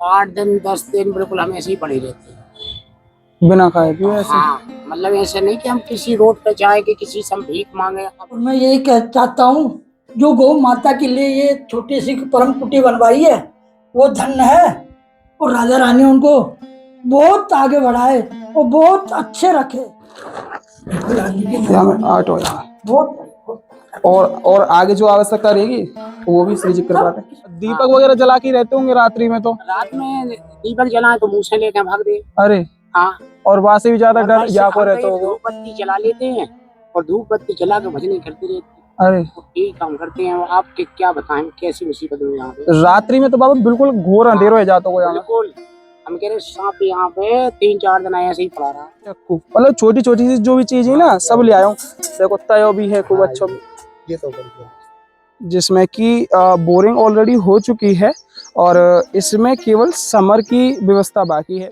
8 दिन 10 दिन बिल्कुल हम ऐसे ही पड़े रहते हैं बिना खाए पिए ऐसे। हाँ, मतलब ऐसे नहीं कि हम किसी रोड पे जाए कि किसी से हम भीख मांगे। और मैं यही कह चाहता हूँ, जो गौ माता के लिए ये छोटी सी परम कुटी बनवाई है वो धन्य है, और राजा रानी उनको बहुत आगे बढ़ाए और बहुत अच्छे रखे। यहाँ में 8 हो यहाँ। बहुत और आगे जो आवश्यकता रहेगी वो भी श्री जी कृपा है। दीपक वगैरह जला के रहते होंगे रात्रि में तो? रात में दीपक जलाए तो मुंह से लेके भाग दे। अरे हाँ, और वहां से भी ज्यादा डर या को रहते हो? धूप बत्ती जला लेते हैं और धूप बत्ती जला के भजन करते रहते हैं। अरे यही काम करते हैं। आपके क्या बताएं कैसी मुसीबत हुई यहाँ पे। रात्रि में तो बाबा बिल्कुल घोर अंधेर हो जाता होगा यहाँ। बिल्कुल, हम कह रहे सांप यहाँ पे 3-4 दिन ऐसे ही पड़ा रहा। मतलब छोटी छोटी सी जो भी चीज है ना सब ले आया हूँ। देखो तयो भी है खूब अच्छा, ये तो जिसमें कि बोरिंग ऑलरेडी हो चुकी है और इसमें केवल समर की व्यवस्था बाकी है।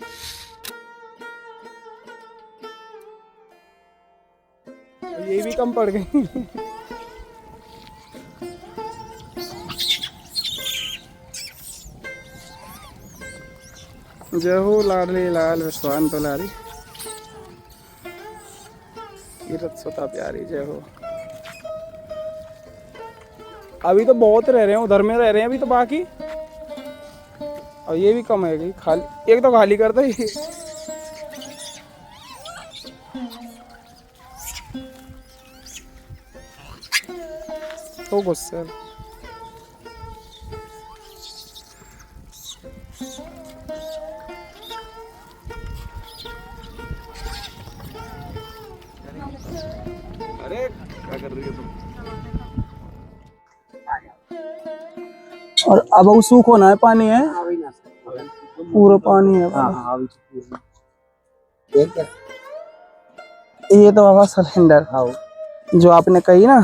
ये भी कम पड़ गई। जय हो लाडली लाल विश्वान दुलारी, कीरत सुता प्यारी, जय हो। अभी तो बहुत रह रहे हैं, उधर में रह रहे हैं अभी तो बाकी, और ये भी कम है खाली, एक तो खाली कर दो ये। तो गुस्से अरे क्या कर रही है तुम? और अब वो सूख होना है, पानी है पूरा पानी है। ये तो बाबा सिलेंडर जो आपने कही ना,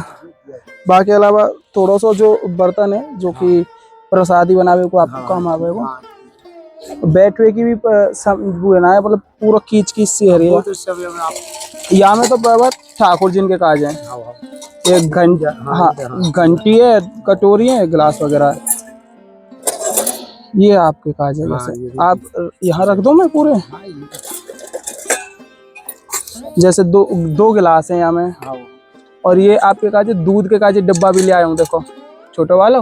बाकी अलावा थोड़ा सा जो बर्तन है जो कि प्रसादी बनावे को आपको काम आवेगा। बैटवे की भी वो है ना, मतलब पूरा कीच कीच सी है। यहाँ में तो बाबा ठाकुर जिनके काज है, एक घंटी है, कटोरी है, गिलास वगैरह है, ये आपके काज है। जैसे आप यहाँ रख दो मैं पूरे, जैसे दो गिलास है यहाँ में, और ये आपके काज है। दूध के काज डब्बा भी ले आया हूँ, देखो छोटा वाला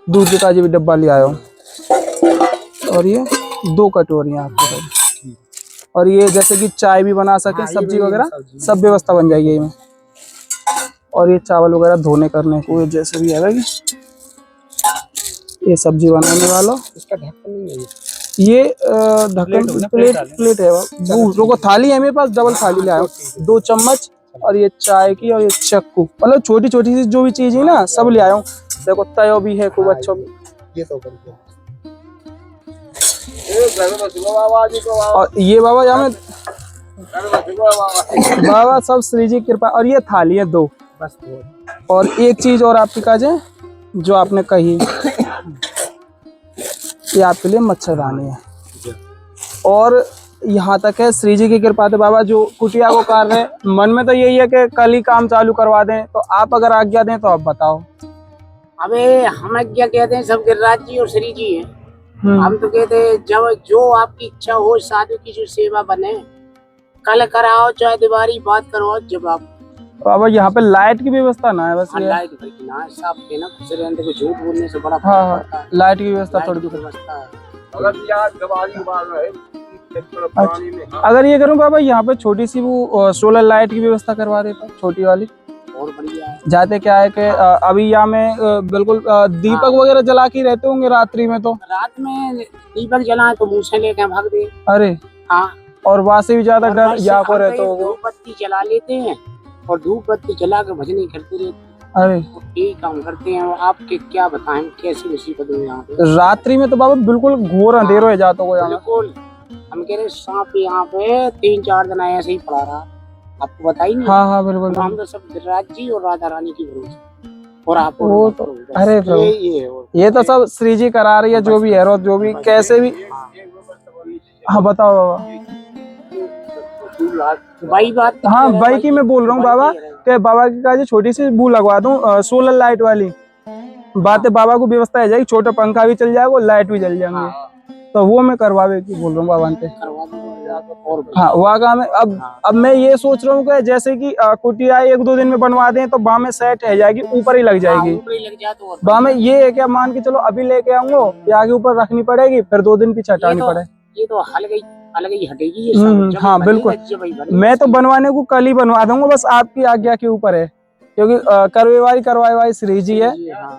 दूध के काज भी डब्बा ले आया हूँ, और ये 2 कटोरियाँ आपके काज, और ये जैसे कि चाय भी बना सके, सब्जी वगैरह सब व्यवस्था बन जाएगी इसमें। और ये चावल वगैरह धोने करने को जैसे भी है, ये सब्जी बनाने वाला। इसका ढक्कन नहीं है ये ढक्कन प्लेट है वो थाली है मेरे पास, डबल थाली ले आया, 2 चम्मच, और ये चाय की, और ये चक्कू, मतलब छोटी छोटी सी जो भी चीज है ना सब ले आया हूँ। देखो तयो भी है खूब अच्छा, ये तो और ये बाबा यहाँ में बाबा सब श्री जी कृपा। और ये थाली है 2 बस। और एक चीज और आपकी काज है जो आपने कही, ये आपके लिए मच्छरदानी है। और यहाँ तक है श्री जी की कृपा से बाबा जो कुटिया को कार्य है, मन में तो यही है कि कल ही काम चालू करवा दें, तो आप अगर आज्ञा दें तो आप बताओ। अबे हम क्या कहते हैं, सब गिरिराज जी और श्री जी हैं। हम तो कहते हैं जब जो आपकी इच्छा हो, साधु की जो सेवा बने, कल कराओ चाहे दिवारी बात करवाओ, जवाब। बाबा यहाँ पे लाइट की व्यवस्था ना है, बस ये लाइट ना साफ के ना खुश रहने को, झूठ बोलने से बड़ा हाँ लाइट की व्यवस्था थोड़ी व्यवस्था है। अगर यार दिवाली बार है पानी में, अगर ये करूँ बाबा यहाँ पे छोटी सी वो सोलर लाइट की व्यवस्था करवा देता, छोटी वाली, और बढ़िया है। जाते क्या है कि अभी यहाँ में बिल्कुल दीपक वगैरह जला के रहते होंगे रात्रि में तो? रात में दीपक जलाए तो मुंह से लेके भाग दे। अरे हाँ, और वहां से भी ज्यादा डर या को रहते होगा। धूप बत्ती जला लेते हैं और धूप बत्ती जला के भजन करते रहते। अरे यही काम करते हैं। आपके क्या बताएं कैसी मुसीबत हुई यहाँ पे। रात्रि में तो बाबा बिल्कुल घोर अंधेर हो जाता होगा यहाँ। बिल्कुल, हम कह रहे सांप यहाँ पे 3-4 दिन ऐसे ही पड़ा रहा। आपको बताइए नहीं? हाँ बिल्कुल। तो हम तो सब गिरिराज जी और राधा रानी की भरोसे, और आप वो तो अरे प्रभु ये तो सब श्री जी करा रही है, जो भी है जो भी कैसे भी। हाँ बताओ बाबा। भाई बात हाँ भाई की मैं बोल रहा हूँ बाबा, कि बाबा की काज छोटी सी वो लगवा दूं सोलर लाइट वाली, बात है बाबा को व्यवस्था है जाएगी, छोटा पंखा भी चल जाएगा, लाइट भी जल जाएंगे। तो वो मैं करवावे की बोल रहा हूँ बाबा से। करवा दूंगा और हाँ वहाँ का मैं अब मैं ये सोच रहा हूँ कि जैसे कि कुटिया 1-2 दिन में बनवा दें तो वहाँ में सेट है जाएगी, ऊपर ही लग जाएगी। ऊपर ही लग जाए तो और वहाँ में ये है क्या, मान के चलो अभी लेके आऊंगा ये आगे ऊपर रखनी पड़ेगी, फिर 2 दिन पीछे हटानी पड़े। ये तो अलग ही हटेगी ये सब। जब हाँ बनेगा, बिल्कुल। जब ही बनेगा। मैं तो बनवाने को कल ही बनवा दूंगा, बस आपकी आज्ञा के ऊपर है, क्योंकि करवाई श्री जी है। हाँ।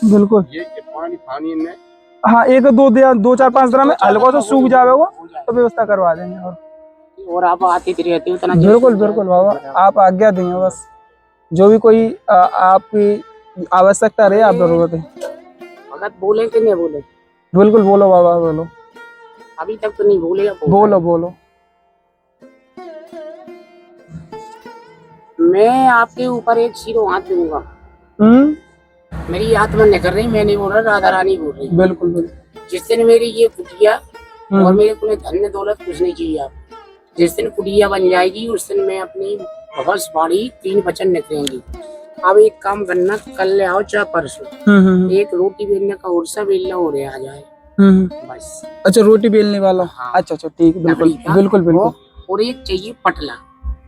बिल्कुल। ये पानी पानी में हाँ 2-4-5 दिन में हल्का सा सूख जाएगा तो व्यवस्था करवा देंगे। और आप आती रहती हो उतना। बिल्कुल बिल्कुल बाबा, आप आज्ञा देंगे, बस जो भी कोई आपकी आवश्यकता रहे आप जरूरत है। भगत बोले कि नहीं बोले? बिल्कुल बोलो बाबा बोलो। अभी तक तो नहीं बोले। बोलो बोलो। मैं आपके ऊपर एक सिरों हाथ दूंगा। मेरी आत्मा नहीं कर रही, मैं नहीं बोल रहा, राधा रानी बोल रही। बिल्कुल बिल्कुल। जिस दिन मेरी ये कुटिया और मेरे को धन्य दौलत कुछ नहीं चाहिए आप, जिस दिन कुटिया बन जाएगी उस दिन मैं अपनी भवस बाड़ी 3 वचन निकलेंगी। अब एक काम करना, कल ले आओ चाहे परसों, एक रोटी बेलने का उर्सा बेलना हो रहा आ जाए बस। अच्छा रोटी बेलने वाला। हाँ। अच्छा ठीक बिल्कुल लकड़ी का बिल्कुल बिल्कुल। और एक चाहिए पटला,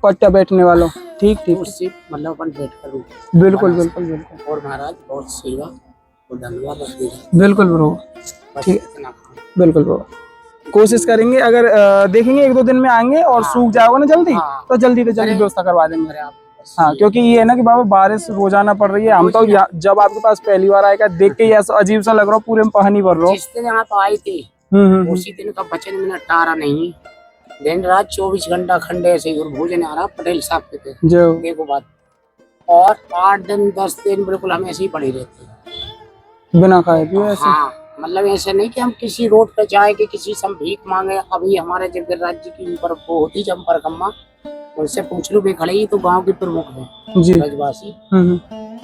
पट्टा बैठने वाला। ठीक उससे मतलब अपन बैठ कर बिल्कुल बिल्कुल बिल्कुल। और महाराज बहुत सेवा और धन्यवाद रख बिल्कुल ब्रो। ठीक है बिल्कुल ब्रो, कोशिश करेंगे। अगर देखेंगे 1-2 दिन में आएंगे और सूख जाएगा ना जल्दी तो जल्दी व्यवस्था करवा देंगे। हाँ क्योंकि ये है ना कि बाबा बारिश रोजाना पड़ रही है, हम तो जब आपके पास पहली बार आएगा देख के ऐसा अजीब सा लग रहा, पूरे में पानी भर रहा। जिस दिन आप आए थे उसी दिन का वचन मैंने टारा नहीं, दिन रात 24 घंटा खंडे ऐसे भोजन आ रहा पटेल साहब के थे देखो बात। और 8 दिन 10 दिन बिल्कुल हम ऐसे ही पड़े रहते बिना खाए पिए ऐसे। हाँ मतलब ऐसे नहीं कि हम किसी रोड पे जाए कि किसी से भीख मांगे। अभी हमारे जब राज्य की ऊपर वो होती जम्पर कम्मा, उनसे पूछ लो, वे खड़े ही तो गांव के प्रमुख हैं जी ब्रजवासी।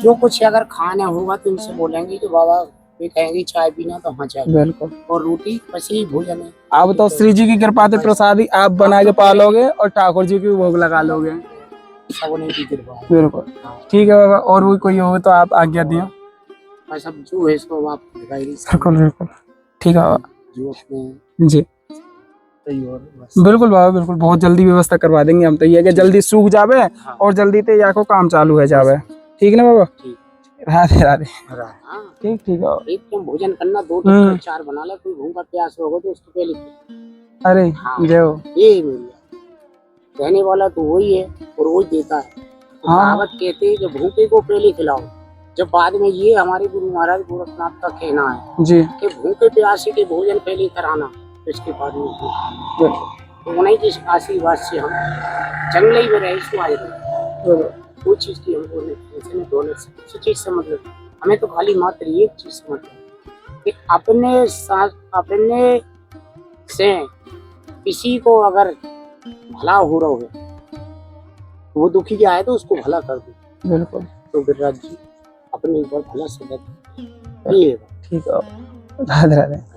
जो कुछ अगर खाना होगा तो इनसे बोलेंगे कि बाबा, वे कहेंगे चाय पीना तो हाँ चाय बिल्कुल, और रोटी बस ही भोजन है। अब तो श्री जी की कृपा से प्रसादी आप बना के पालोगे और ठाकुर जी की भोग लगा लोगे। बिल्कुल ठीक है बाबा, और भी कोई हो तो आप आज्ञा दियो। सब जो है इसको आप बिल्कुल बिल्कुल ठीक है बाबा जो अपने जी। बिल्कुल बाबा बिल्कुल, बहुत जल्दी व्यवस्था करवा देंगे हम तो, ये कि जल्दी सूख जावे और जल्दी ते या को काम चालू है जावे। ठीक ना बाबा? राधे राधे। ठीक ठीक है। एक टाइम भोजन करना, 2 4 बना ले, कोई भूखा प्यास होगा तो उसको पहले। अरे जय हो। ये कहने वाला तो वही है और वही देता है। कहावत कहते हैं कि भूखे को पहले खिलाओ, जब बाद में। ये हमारे गुरु महाराज गोरखनाथ का कहना है जी कि भूखे प्यासे के भोजन पहले कराना, इसके बाद में तो उन्हीं की आशीर्वाद से हम जंगल में रहे आए थे। कोई चीज की हमको नहीं दौलत से चीज से मतलब, हमें तो खाली मात्र एक चीज से मतलब कि अपने साथ अपने से किसी को अगर भला हो रहा हो, वो दुखी क्या है तो उसको भला कर दो। बिल्कुल। तो गिरिराज जी अपने ऊपर भला से ये ठीक है। राधे राधे।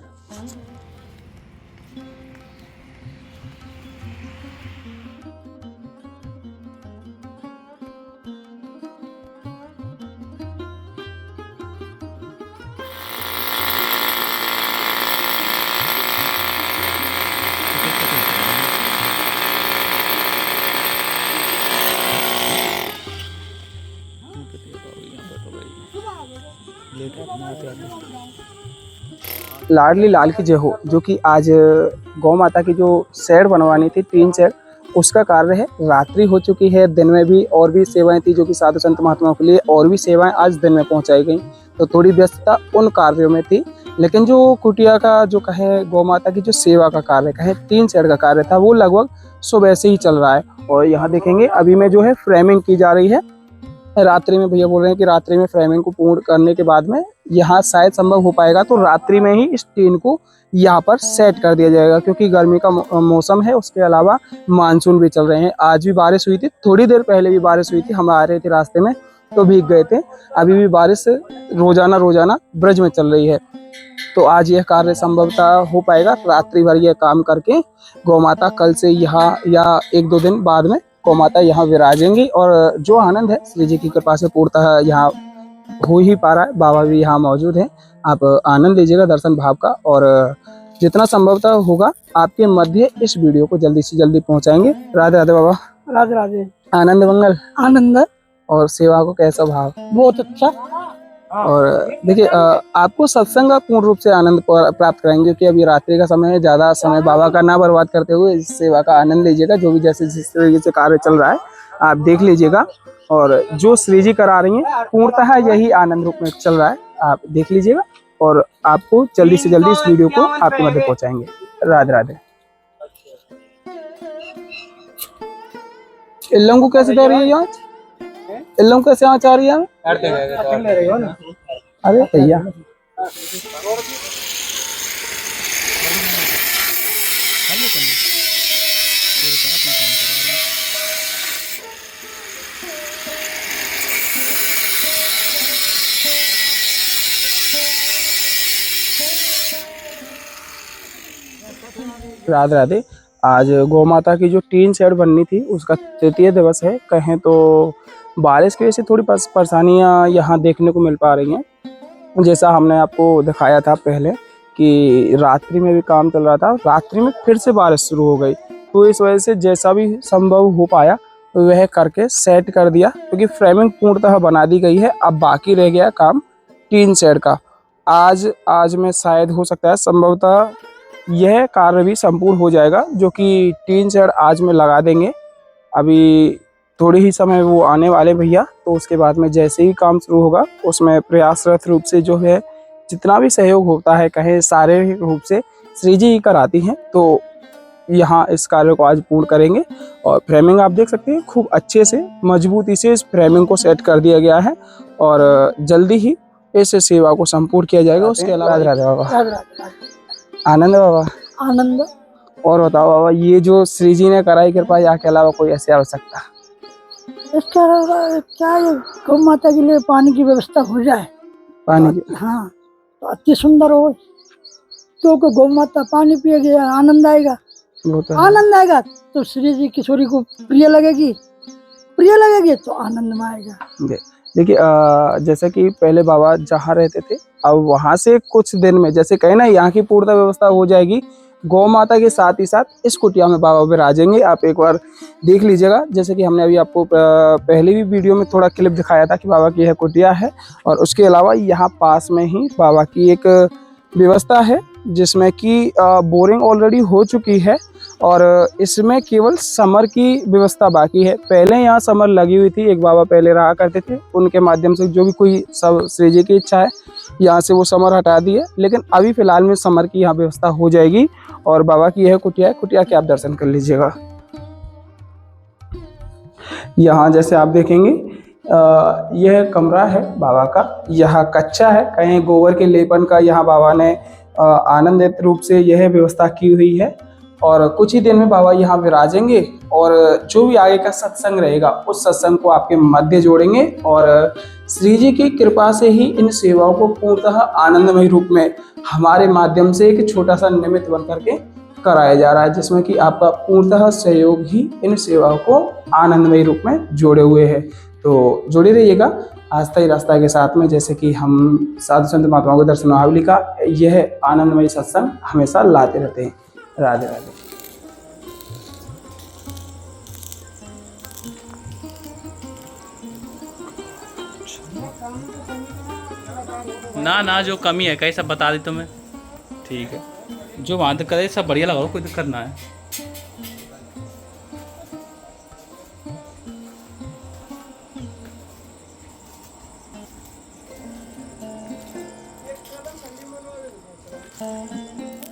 लाडली लाल की जय हो, जो कि आज गौ माता की जो शेड बनवानी थी 3 शेड, उसका कार्य है। रात्रि हो चुकी है, दिन में भी और भी सेवाएं थी जो कि साधु संत महात्माओं के लिए, और भी सेवाएं आज दिन में पहुंचाई गई, तो थोड़ी व्यस्तता उन कार्यों में थी। लेकिन जो कुटिया का जो कहे गौ माता की जो सेवा का कार्य कहे 3 शेड का कार्य था, वो लगभग सुबह से ही चल रहा है। और यहाँ देखेंगे अभी में जो है फ्रेमिंग की जा रही है। रात्रि में भैया बोल रहे हैं कि रात्रि में फ्रेमिंग को पूर्ण करने के बाद में यहाँ शायद संभव हो पाएगा, तो रात्रि में ही इस टीन को यहाँ पर सेट कर दिया जाएगा, क्योंकि गर्मी का मौसम है, उसके अलावा मानसून भी चल रहे हैं। आज भी बारिश हुई थी, थोड़ी देर पहले भी बारिश हुई थी, हम आ रहे थे रास्ते में तो भीग गए थे। अभी भी बारिश रोजाना ब्रज में चल रही है, तो आज यह कार्य संभवतः हो पाएगा। रात्रि भर यह काम करके गौ माता कल से यहाँ या 1-2 दिन बाद में गौ माता यहाँ विराजेंगी, और जो आनंद है श्री जी की कृपा से पूर्णतः यहाँ हो ही पा रहा है। बाबा भी यहाँ मौजूद हैं, आप आनंद लीजिएगा दर्शन भाव का, और जितना संभवतः होगा आपके मध्य इस वीडियो को जल्दी से जल्दी पहुंचाएंगे। राधे राधे बाबा। राधे राधे। आनंद मंगल। आनंद। और सेवा को कैसा भाव? बहुत अच्छा। और देखिए आपको सत्संग का पूर्ण रूप से आनंद प्राप्त कराएंगे, क्योंकि अभी रात्रि का समय है, ज्यादा समय बाबा का ना बर्बाद करते हुए इस सेवा का आनंद लीजिएगा। जो भी जैसे जिस तरीके से कार्य चल रहा है आप देख लीजिएगा, और जो श्री जी करा रही हैं पूर्णतः यही आनंद रूप में चल रहा है, आप देख लीजिएगा, और आपको जल्दी से जल्दी इस वीडियो को आपके मध्य पहुंचाएंगे। राधे राधे। इन लोगों को कैसे जा रही है आज? इन लोगों को कैसे आँच आ रही है? अरे भैया राधे राधे। आज गौ माता की जो टीन शेड बननी थी उसका तृतीय दिवस है। कहें तो बारिश की वजह से थोड़ी परेशानियां यहाँ देखने को मिल पा रही हैं। जैसा हमने आपको दिखाया था पहले कि रात्रि में भी काम चल रहा था, रात्रि में फिर से बारिश शुरू हो गई, तो इस वजह से जैसा भी संभव हो पाया वह करके सेट कर दिया, क्योंकि फ्रेमिंग पूर्णतः बना दी गई है। अब बाकी रह गया काम टीन शेड का। आज में शायद हो सकता है संभवतः यह कार्य भी संपूर्ण हो जाएगा, जो कि टीन शेड आज में लगा देंगे। अभी थोड़ी ही समय वो आने वाले भैया, तो उसके बाद में जैसे ही काम शुरू होगा उसमें प्रयासरत रूप से जो है जितना भी सहयोग होता है, कहें सारे रूप से श्री जी ही कराती हैं, तो यहाँ इस कार्य को आज पूर्ण करेंगे। और फ्रेमिंग आप देख सकते हैं खूब अच्छे से मजबूती से इस फ्रेमिंग को सेट कर दिया गया है, और जल्दी ही इस सेवा को संपूर्ण किया जाएगा। उसके अलावा राधे बाबा। आनंद बाबा। आनंद। और बताओ बाबा, ये जो श्री जी ने कराई कृपा, या के अलावा कोई ऐसी आवश्यकता? इसके अलावा क्या है, गौ माता के लिए पानी की व्यवस्था हो जाए। पानी की? हाँ, तो अति सुंदर हो, क्योंकि गौ माता पानी पिएगी आनंद आएगा। आनंद आएगा तो श्री जी किशोरी को प्रिय लगेगी तो आनंद में आएगा। देखिए जैसे कि पहले बाबा जहाँ रहते थे, अब वहाँ से कुछ दिन में जैसे कहे ना यहाँ की पूर्ण व्यवस्था हो जाएगी, गौ माता के साथ ही साथ इस कुटिया में बाबा विराजेंगे। आप एक बार देख लीजिएगा, जैसे कि हमने अभी आपको पहले भी वीडियो में थोड़ा क्लिप दिखाया था कि बाबा की यह कुटिया है, और उसके अलावा यहाँ पास में ही बाबा की एक व्यवस्था है जिसमें कि बोरिंग ऑलरेडी हो चुकी है, और इसमें केवल समर की व्यवस्था बाकी है। पहले यहाँ समर लगी हुई थी, एक बाबा पहले रहा करते थे, उनके माध्यम से जो भी कोई सब श्री जी की इच्छा है यहाँ से वो समर हटा दी है, लेकिन अभी फिलहाल में समर की यहाँ व्यवस्था हो जाएगी। और बाबा की यह कुटिया है, कुटिया के आप दर्शन कर लीजिएगा। यहाँ जैसे आप देखेंगे यह कमरा है बाबा का, यह कच्चा है, कहीं गोबर के लेपन का यहाँ बाबा ने आनंदित रूप से यह व्यवस्था की हुई है। और कुछ ही दिन में बाबा यहाँ विराजेंगे, और जो भी आगे का सत्संग रहेगा उस सत्संग को आपके मध्य जोड़ेंगे, और श्री जी की कृपा से ही इन सेवाओं को पूर्णतः आनंदमय रूप में हमारे माध्यम से एक छोटा सा निमित्त बन करके कराया जा रहा है, जिसमें कि आपका पूर्णतः सहयोग ही इन सेवाओं को आनंदमय रूप में जोड़े हुए है। तो जुड़े रहिएगा आस्था ही रास्ता के साथ में, जैसे कि हम साधु संत महात्माओं के दर्शनावली का यह आनंदमय सत्संग हमेशा लाते रहते हैं। राधे राधे। ना जो कमी है कहीं सब बता दी तुम्हें, ठीक है, जो वहाँ तक करे सब बढ़िया लगाओ, कोई दिक्कत ना है।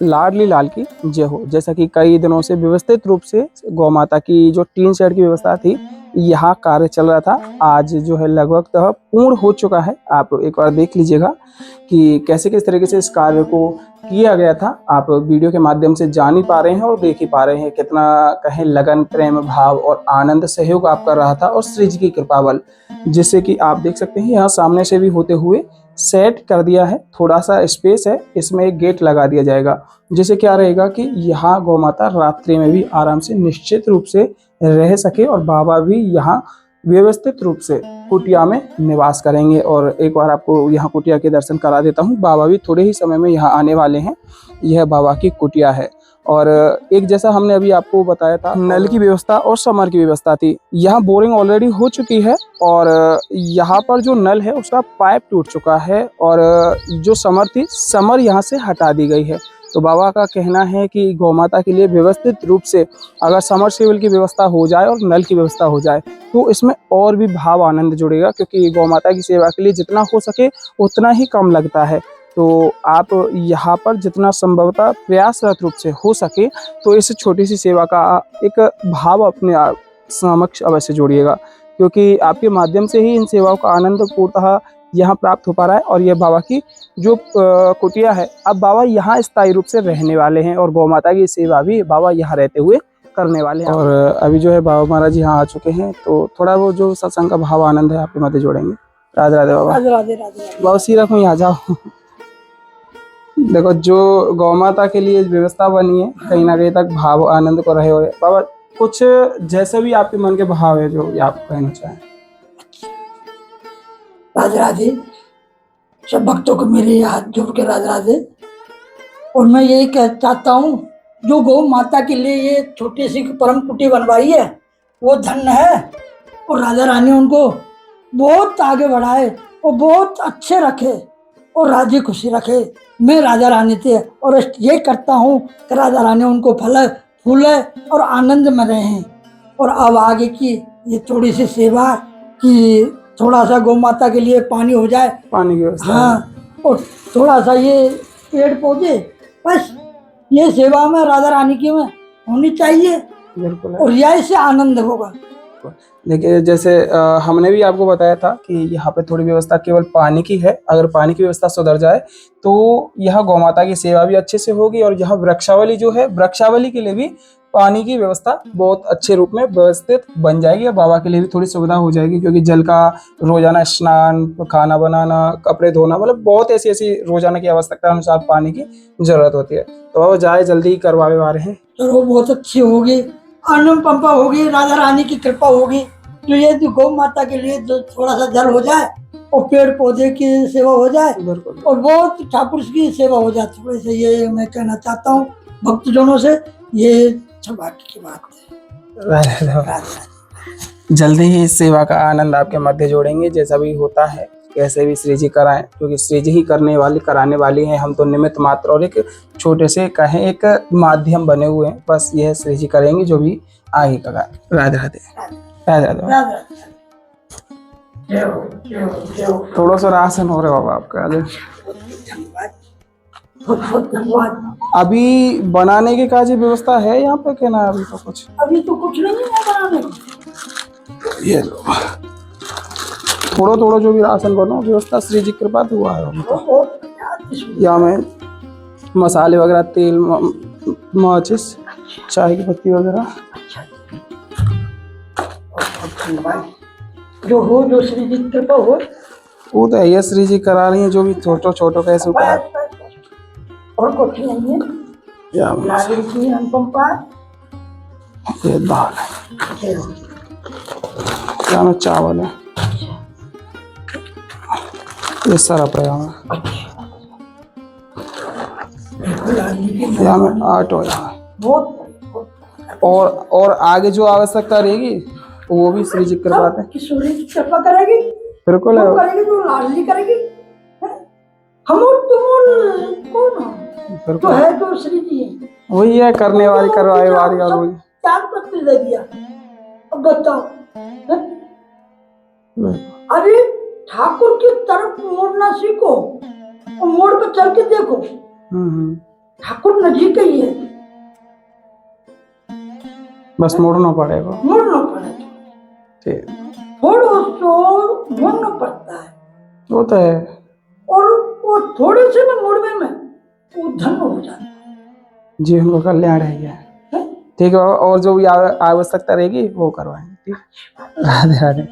लाडली लाल की जय हो। जैसा कि कई दिनों से व्यवस्थित रूप से गौ माता की जो टीन शेड की व्यवस्था थी यहाँ कार्य चल रहा था, आज जो है लगभग पूर्ण हो चुका है। आप एक बार देख लीजिएगा कि कैसे किस तरीके से इस कार्य को किया गया था। आप वीडियो के माध्यम से जान ही पा रहे हैं और देख ही पा रहे हैं कितना कहें लगन, प्रेम भाव और आनंद सहयोग आप कर रहा था, और श्री जी की कृपा बल, जिससे कि आप देख सकते हैं यहाँ सामने से भी होते हुए सेट कर दिया है। थोड़ा सा स्पेस है, इसमें एक गेट लगा दिया जाएगा, जिससे क्या रहेगा कि यहाँ गौ माता रात्रि में भी आराम से निश्चित रूप से रह सके, और बाबा भी यहाँ व्यवस्थित रूप से कुटिया में निवास करेंगे। और एक बार आपको यहाँ कुटिया के दर्शन करा देता हूँ। बाबा भी थोड़े ही समय में यहाँ आने वाले हैं। यह बाबा की कुटिया है। और एक जैसा हमने अभी आपको बताया था, नल की व्यवस्था और समर की व्यवस्था थी। यहाँ बोरिंग ऑलरेडी हो चुकी है और यहाँ पर जो नल है उसका पाइप टूट चुका है और जो समर थी, समर यहाँ से हटा दी गई है। तो बाबा का कहना है कि गौ माता के लिए व्यवस्थित रूप से अगर समरसेबल की व्यवस्था हो जाए और नल की व्यवस्था हो जाए तो इसमें और भी भाव आनंद जुड़ेगा, क्योंकि गौ माता की सेवा के लिए जितना हो सके उतना ही कम लगता है। तो आप यहाँ पर जितना संभवतः प्रयासरत रूप से हो सके तो इस छोटी सी सेवा का एक भाव अपने आप समक्ष अवश्य जोड़िएगा, क्योंकि आपके माध्यम से ही इन सेवाओं का आनंद पूर्णतः यहाँ प्राप्त हो पा रहा है। और ये बाबा की जो कुटिया है, अब बाबा यहाँ स्थायी रूप से रहने वाले हैं और गौ माता की सेवा भी बाबा यहाँ रहते हुए करने वाले हैं। और अभी जो है बाबा महाराज यहाँ आ चुके हैं, तो थोड़ा वो जो सत्संग का भाव आनंद है आपके मध्य जोड़ेंगे। राधे राधे बाबा। राधे राधे राधे। बाबा सी रखूँ, यहाँ जाओ। देखो, जो गौ माता के लिए व्यवस्था बनी है, कहीं ना कहीं तक भाव आनंद को रहे हुए बाबा, कुछ जैसे भी आपके मन के भाव है जो आप कहना चाहें। राधे राधे। सब भक्तों को मेरे हाथ जोड़ के राधे राधे। और मैं यही चाहता हूँ, जो गौ माता के लिए ये छोटी सी परम कुटी बनवाई है वो धन्य है। और राजा रानी उनको बहुत आगे बढ़ाए और बहुत अच्छे रखे और राजी खुशी रखे। मैं राजा रानी थे और ये करता हूँ कि राजा रानी उनको फले फूले और आनंद में रहें। और अब आगे की ये थोड़ी सी सेवा कि थोड़ा सा गौ माता के लिए पानी हो जाए, पानी की व्यवस्था। हाँ, और थोड़ा सा ये पेड़ पौधे, बस ये सेवा में राजा रानी की में होनी चाहिए। बिल्कुल। और यही से आनंद होगा। देखिए, जैसे हमने भी आपको बताया था कि यहाँ पे थोड़ी व्यवस्था केवल पानी की है। अगर पानी की व्यवस्था सुधर जाए तो यहाँ गौ माता की सेवा भी अच्छे से होगी। और यहाँ वृक्षावली जो है, वृक्षावली के लिए भी पानी की व्यवस्था बहुत अच्छे रूप में व्यवस्थित बन जाएगी और बाबा के लिए भी थोड़ी सुविधा हो जाएगी, क्योंकि जल का रोजाना स्नान, खाना बनाना, कपड़े धोना, मतलब बहुत ऐसी ऐसी रोजाना की आवश्यकता अनुसार पानी की जरूरत होती है। तो बाबा जाए जल्दी करवावे वाले हैं। चलो, बहुत अच्छी होगी, अनुकंपा होगी, राजा रानी की कृपा होगी। तो ये जो गौ माता के लिए जो थोड़ा सा जल हो जाए और पेड़ पौधे की सेवा हो जाए और बहुत ठाकुर की सेवा हो जाए, थोड़े से ये मैं कहना चाहता हूँ भक्तजनों से। ये सौभाग्य की बात है। जल्दी ही इस सेवा का आनंद आपके मध्य जोड़ेंगे। जैसा भी होता है, कैसे भी श्री जी कराएं, क्योंकि श्री जी ही करने वाली कराने वाली हैं। हम तो निमित्त मात्र और एक छोटे से कहें एक माध्यम बने हुए हैं। बस यह श्री जी करेंगे जो भी आगे का। राधे राधे राधे राधे। थोड़ा सा राशन हो रहा है बाबा आपका। अभी बनाने की काजी व्यवस्था है यहाँ पे, क्या ना? अभी तो कुछ नहीं है बनाने को। ये लो, थोड़ा थोड़ा जो भी राशन बनो, व्यवस्था श्री जी कृपा तो हुआ है। यहाँ में मसाले वगैरह, तेल, माचिस, चाय की पत्ती वगैरह जो हो, जो श्री जी कृपा हो, वो तो है। श्री जी करा रही है जो भी छोटो छोटो कैसे उपाय, और कुछ नहीं है। ये दाल है, यहाँ में चावल है, ये सरप है, यहाँ में आटो है। और आगे जो आवश्यकता रहेगी वो भी श्री जी करवाते हैं। सूर्य की कृपा करेगी, बिल्कुल है, करेगी, जो लाडली करेगी। हम और तुम कौन हो? तो है तो श्री जी, वही है करने वाली, करवाए वाली। और वही 4 पत्र दे दिया। अब बताओ, अरे ठाकुर की तरफ मोड़ना सीखो और मोड़ पर चल के देखो, ठाकुर नजीक ही है। बस मोड़ना पड़ेगा, मोड़ना पड़ेगा, ठीक, थोड़ा तो मोड़ना पड़ता है। वो तो है। और वो थोड़े से में मोड़ने में वो धन हो जाता है। जी, हमको कल्याण है। ठीक है, और जो भी आवश्यकता रहेगी वो करवाएंगे। ठीक, राधे राधे।